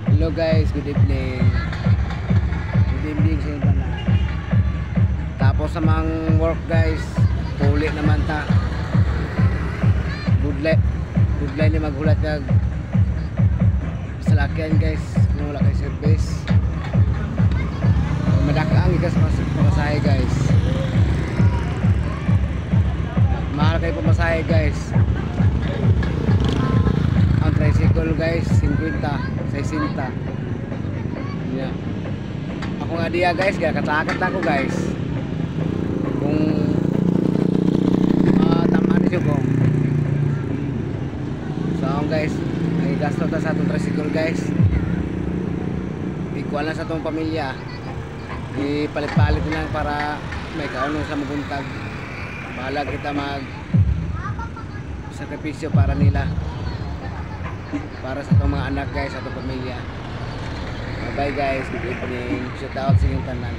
Hello guys, good evening. Good evening sa inyo na. Tapos namang work guys, puli naman ta. Good line ni maghulat kag sa lakyan guys, kung wala kay service. Madaka ang ikas pamasahe guys. Mahal kayo pamasahe guys. Ang tricycle guys, 50, 60. Yeah. Ako nga diya guys, kaya katakot ako guys. Kung tamaan niyo ko. So guys, ay gasto ta sa atong tricycle guys. Ikuha lang sa atong pamilya. Ipalit-palit lang para may kaunong sa mabuntag. Bahala kita mag sakripisyo para nila, para sa itong mga anak guys, sa itong pamilya. Bye bye guys, good evening. Shout out sa inyong tanan.